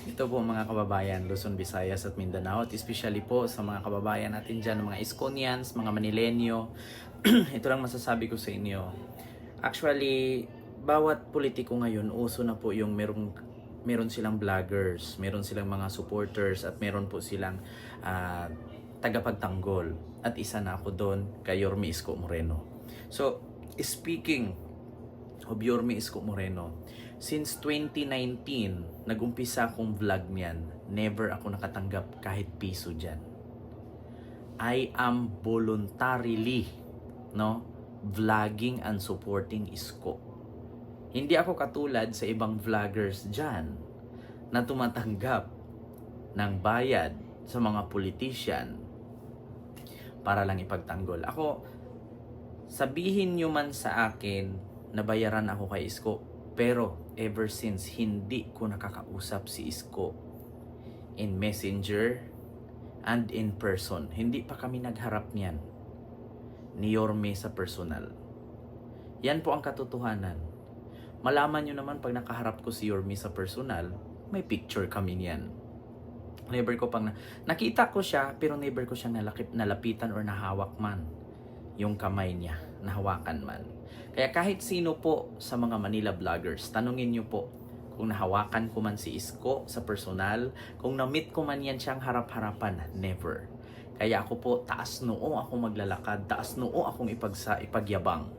Ito po mga kababayan, Luzon, Visayas at Mindanao, at especially po sa mga kababayan natin dyan, mga Iskonians, mga Manilenyo. Ito lang masasabi ko sa inyo. Actually, bawat politiko ngayon, uso na po yung meron silang vloggers, meron silang mga supporters, at meron po silang ah, tagapagtanggol. At isa na ako doon kay Yorme Isko Moreno. So, speaking of Yorme Isko Moreno, since 2019, nagumpisa akong vlog niyan, never ako nakatanggap kahit piso dyan. I am voluntarily, no, vlogging and supporting Isko. Hindi ako katulad sa ibang vloggers dyan na tumatanggap ng bayad sa mga politician para lang ipagtanggol. Ako, sabihin nyo man sa akin na bayaran ako kay Isko, pero ever since hindi ko nakakausap si Isko in messenger and in person, hindi pa kami nagharap niyan ni Yorme sa personal. Yan po ang katotohanan. Malaman nyo naman pag nakaharap ko si Yorme sa personal, may picture kami niyan. Never ko pang nakita ko siya, pero never ko siyang nalapitan or nahawak man yung kamay niya, nahawakan man. Kaya kahit sino po sa mga Manila vloggers, tanungin niyo po kung nahawakan ko man si Isko sa personal, kung na-meet ko man yan siyang harap-harapan, never. Kaya ako po, taas noo ako maglalakad, taas noo akong ipagyabang.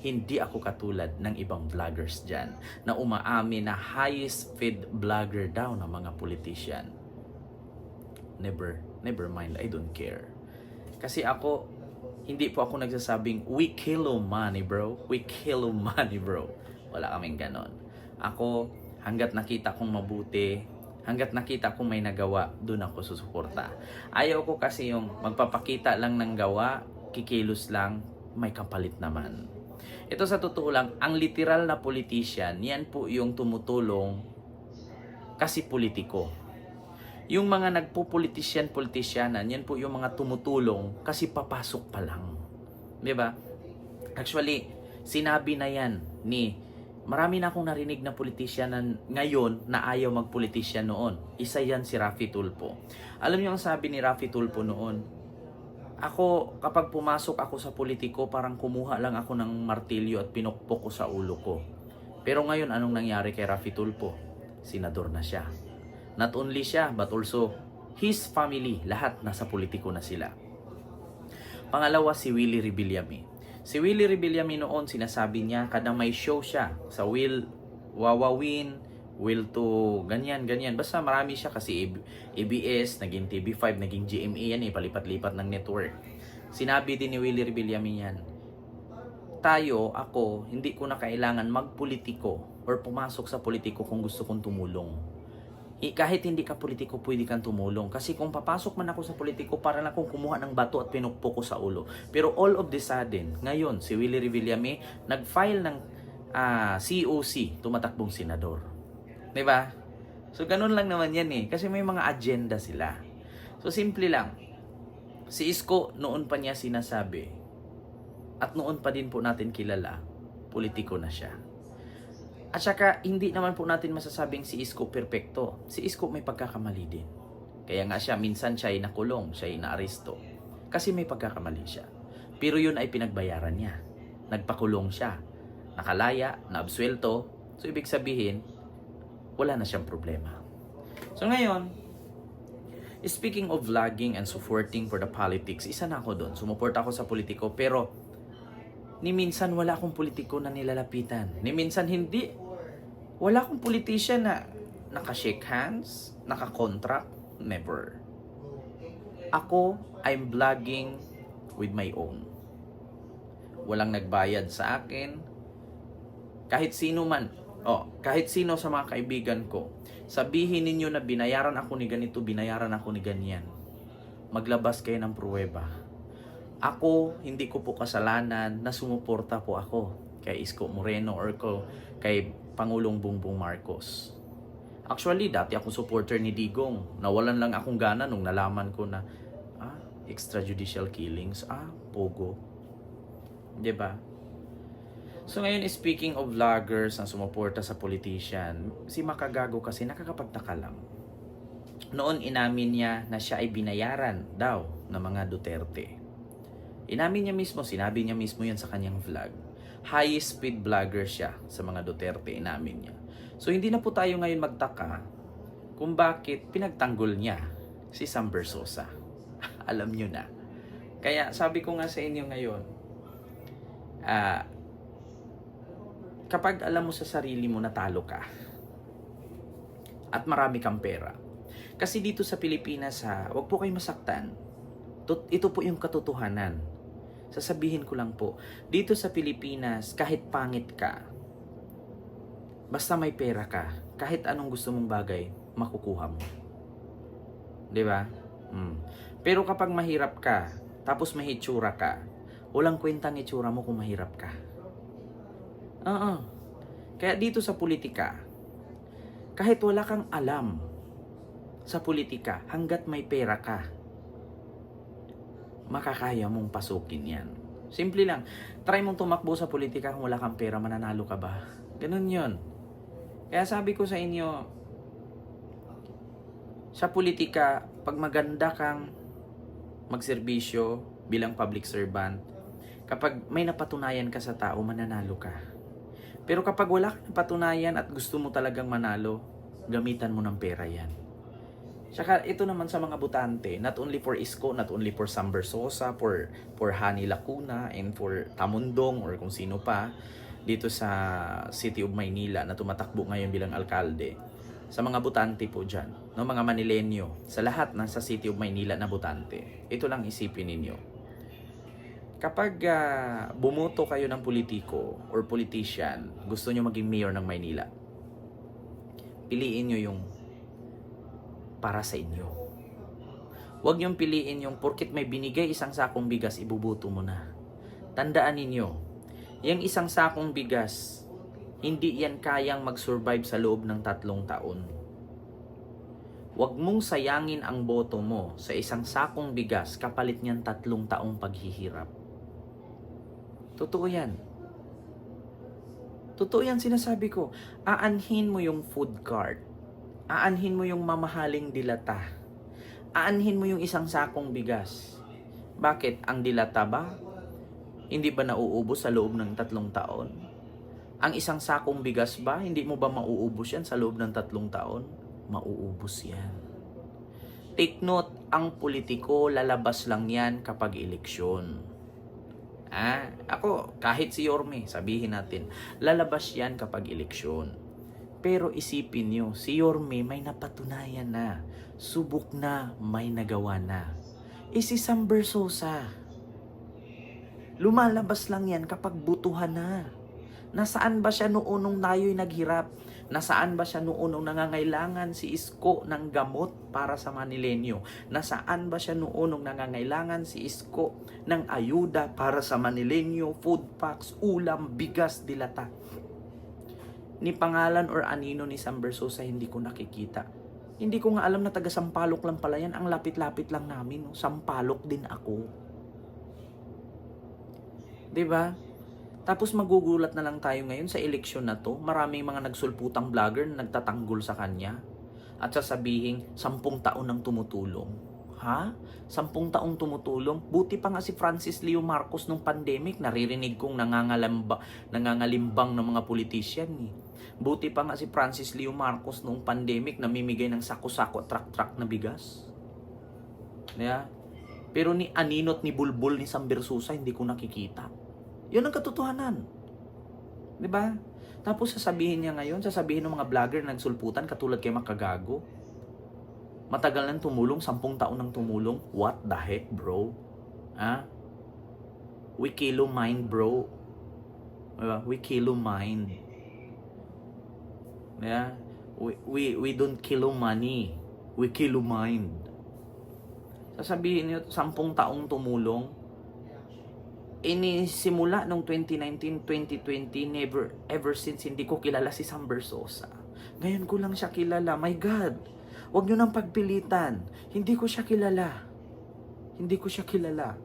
Hindi ako katulad ng ibang vloggers dyan na umaamin na highest paid vlogger daw ng mga politician. Never mind, I don't care. Kasi ako, hindi po ako nagsasabing, we kill money bro, we kill money bro. Wala kaming ganon. Ako, hanggat nakita kong mabuti, hanggat nakita kong may nagawa, doon ako susuporta. Ayaw ko kasi yung magpapakita lang ng gawa, kikilos lang, may kapalit naman. Ito sa totoo lang, ang literal na politician, yan po yung tumutulong kasi politiko. Yung mga nagpupolitisyan-politisyanan, yan po yung mga tumutulong kasi papasok pa lang. 'Di ba? Actually, sinabi na yan ni marami na akong narinig na politisyan ngayon na ayaw magpolitisyan noon. Isa yan si Raffy Tulfo. Alam niyo ang sabi ni Raffy Tulfo noon? Ako, kapag pumasok ako sa politiko, parang kumuha lang ako ng martilyo at pinukpok ko sa ulo ko. Pero ngayon, anong nangyari kay Raffy Tulfo? Senador na siya. Not only siya, but also his family, lahat nasa politiko na sila. Pangalawa, si Willie Rebillame. Si Willie Rebillame noon, sinasabi niya, kada may show siya sa Will Wawawin, Will to ganyan. Basta marami siya kasi ABS, naging TV5, naging GMA yan, palipat-lipat ng network. Sinabi din ni Willie Rebillame yan, ako, hindi ko na kailangan magpolitiko or pumasok sa politiko kung gusto kong tumulong. Kahit hindi ka politiko, pwede kang tumulong. Kasi kung papasok man ako sa politiko, para lang akong kumuha ng bato at pinukpo ko sa ulo. Pero all of the sudden, ngayon, si Willie Rebillame, nag-file ng COC, tumatakbong senador. Diba? So, ganun lang naman yan eh. Kasi may mga agenda sila. So, simple lang. Si Isko, noon pa niya sinasabi, at noon pa din po natin kilala, politiko na siya. At saka, hindi naman po natin masasabing si Isko perfecto. Si Isko may pagkakamali din. Kaya nga siya, minsan siya ay nakulong, siya ay naaresto. Kasi may pagkakamali siya. Pero yun ay pinagbayaran niya. Nagpakulong siya. Nakalaya, naabsuelto. So, ibig sabihin, wala na siyang problema. So, ngayon, speaking of vlogging and supporting for the politics, isa na ako doon. Sumuport ako sa politiko, pero ni minsan wala akong politiko na nilalapitan. Ni minsan hindi. Wala akong politician na naka-shake hands, naka-contract, never. Ako, I'm vlogging with my own. Walang nagbayad sa akin. Kahit sino man, kahit sino sa mga kaibigan ko, sabihin ninyo na binayaran ako ni ganito, binayaran ako ni ganyan. Maglabas kayo ng pruweba. Ako, hindi ko po kasalanan na sumuporta po ako kay Isko Moreno or kay Pangulong Bongbong Marcos. Actually, dati ako supporter ni Digong. Nawalan lang akong gana nung nalaman ko na extrajudicial killings, pogo. 'Di ba? So ngayon, speaking of vloggers na sumuporta sa politician, si Makagago kasi nakakapagtaka lang. noon inamin niya na siya ay binayaran daw ng mga Duterte. Inamin niya mismo, sinabi niya mismo yan sa kanyang vlog. Highest speed vlogger siya sa mga Duterte, inamin niya. So hindi na po tayo ngayon magtaka kung bakit pinagtanggol niya si Sam Bersosa. Alam niyo na. Kaya sabi ko nga sa inyo ngayon, kapag alam mo sa sarili mo natalo ka at marami kang pera, kasi dito sa Pilipinas wag po kayo masaktan. Ito po yung katotohanan. Sasabihin ko lang po, dito sa Pilipinas, kahit pangit ka, basta may pera ka, kahit anong gusto mong bagay, makukuha mo. 'Di ba? Pero kapag mahirap ka, tapos may hitsura ka, walang kwentang itsura mo kung mahirap ka. Kaya dito sa politika, kahit wala kang alam sa politika, hanggat may pera ka, makakaya mong pasukin yan. Simple lang. Try mong tumakbo sa politika kung wala kang pera, mananalo ka ba? Ganun yun. Kaya sabi ko sa inyo, sa politika, pag maganda kang magserbisyo bilang public servant, kapag may napatunayan ka sa tao, mananalo ka. Pero kapag wala kang napatunayan at gusto mo talagang manalo, gamitan mo ng pera yan. Saka ito naman sa mga botante, not only for Isko, not only for Sam Bersosa, for Hani Lacuna, and for Tamundong or kung sino pa dito sa City of Maynila na tumatakbo ngayon bilang alkalde. Sa mga botante po dyan, no, mga Manilenyo, sa lahat ng sa City of Maynila na botante, ito lang isipin ninyo. Kapag bumoto kayo ng politiko or politician, gusto nyo maging mayor ng Maynila, piliin nyo yung para sa inyo. Huwag niyong piliin yung porkit may binigay isang sakong bigas, ibubuto mo na. Tandaan ninyo, yung isang sakong bigas, hindi yan kayang mag-survive sa loob ng 3 taon. Huwag mong sayangin ang boto mo sa isang sakong bigas kapalit niyan 3 taong paghihirap. Totoo yan. Totoo yan sinasabi ko. Aanhin mo yung food cart. Aanhin mo yung mamahaling dilata. Aanhin mo yung isang sakong bigas. Bakit? Ang dilata ba? Hindi ba nauubos sa loob ng 3 taon? Ang isang sakong bigas ba? Hindi mo ba mauubos yan sa loob ng 3 taon? Mauubos yan. Take note, ang politiko lalabas lang yan kapag eleksyon. Ako, kahit si Yorme, sabihin natin, lalabas yan kapag eleksyon. Pero isipin nyo, si Yorme may napatunayan na. Subok na, may nagawa na. Si Sam Bersosa, lumalabas lang yan kapag butuhan na. Nasaan ba siya noon nung tayo'y naghirap? Nasaan ba siya noon nung nangangailangan si Isko ng gamot para sa Manilenyo? Nasaan ba siya noon nung nangangailangan si Isko ng ayuda para sa Manilenyo, food packs, ulam, bigas, dilata? Ni pangalan or anino ni Sam Bersosa hindi ko nakikita. Hindi ko nga alam na taga Sampaloc lang pala yan. Ang lapit-lapit lang namin. Sampaloc din ako. 'Di ba? Tapos magugulat na lang tayo ngayon sa eleksyon na to. Maraming mga nagsulputang vlogger na nagtatanggol sa kanya. At sasabihin, 10 taon nang tumutulong. 10 taong tumutulong? Buti pa nga si Francis Leo Marcos nung pandemic, naririnig kong nangangalimbang ng mga politician eh. Buti pa nga si Francis Leo Marcos nung pandemic, namimigay ng sako-sako, truck-truck na bigas. Yeah. Pero ni Aninot, ni Bulbul, ni Sam Bersosa, hindi ko nakikita. Yun ang katotohanan. 'Di ba? Tapos sasabihin niya ngayon, sasabihin ng mga vlogger na nagsulputan katulad kay Makagago. Matagal nang tumulong, 10 taon nang tumulong. What the heck, bro? We kilo mind, bro. Diba? We kilo mind. Yeah? We don't kilo money. We kilo mind. Sasabihin niyo, 10 taong tumulong. Inisimula nung 2019, 2020, ever since hindi ko kilala si Sam Bersosa. Ngayon ko lang siya kilala. My God! Huwag nyo nang pagpilitan. Hindi ko siya kilala. Hindi ko siya kilala.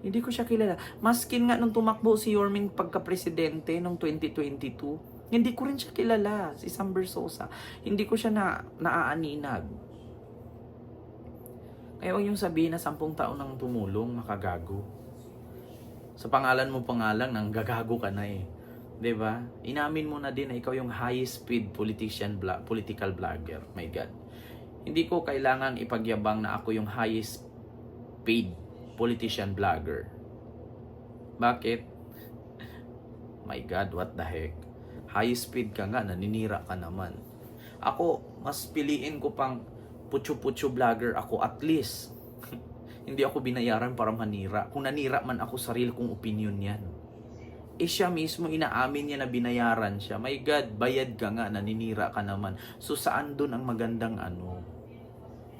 Hindi ko siya kilala. Maskin nga nung tumakbo si Yorming pagka-presidente nung 2022, Hindi ko rin siya kilala, si Sam Bersosa. Hindi ko siya naaaninag. Kaya huwag yung sabihin na 10 taon nang tumulong, makagago. Sa pangalan mo pangalang, nang gagago ka na eh. 'Di ba? Inamin mo na din na ikaw yung highest speed political vlogger. My God. Hindi ko kailangan ipagyabang na ako yung highest paid politician vlogger. Bakit? My God, what the heck? High speed ka nga, naninira ka naman. Ako, mas piliin ko pang putyo-putyo vlogger ako at least. Hindi ako binayaran para manira. Kung nanira man ako, sarili kong opinion yan. Siya mismo, inaamin niya na binayaran siya. My God, bayad ka nga, naninira ka naman. So saan dun ang magandang ano?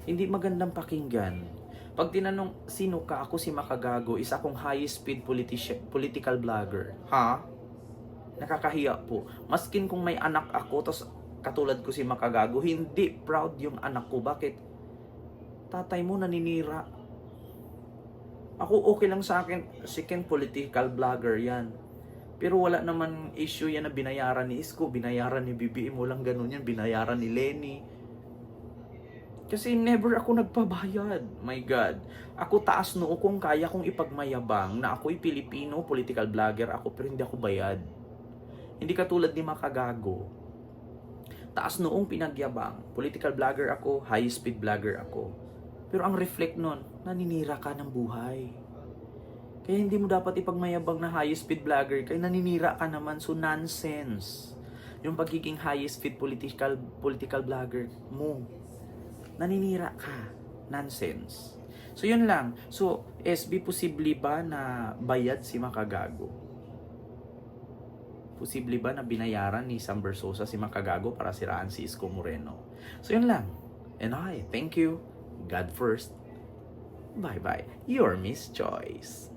Hindi magandang pakinggan. Pag tinanong, sino ka? Ako si Makagago, isa akong high-speed political vlogger. Ha? Nakakahiya po. Maskin kung may anak ako, tapos katulad ko si Makagago, hindi proud yung anak ko. Bakit? Tatay mo naninira. Ako okay lang sa akin, second political vlogger yan. Pero wala naman issue yan na binayaran ni Isko, binayaran ni BBM, walang ganun yan, binayaran ni Lenny. Kasi never ako nagpabayad. My God. Ako taas noo kung kaya kong ipagmayabang na ako'y Pilipino, political vlogger ako, pero hindi ako bayad. Hindi katulad ni Makagago. Taas noong pinagyabang. Political vlogger ako, high speed vlogger ako. Pero ang reflect nun, naninira ka ng buhay. Kaya hindi mo dapat ipagmayabang na high speed vlogger, kaya naninira ka naman, so nonsense. Yung pagiging high speed political vlogger mo. Naninira ka. Nonsense. So, yun lang. So, SB, posible ba na bayad si Makagago? Posible ba na binayaran ni Sam Bersosa si Makagago para siraan si Isko Moreno? So, yun lang. And I thank you. God first. Bye-bye. Your Miss Choice.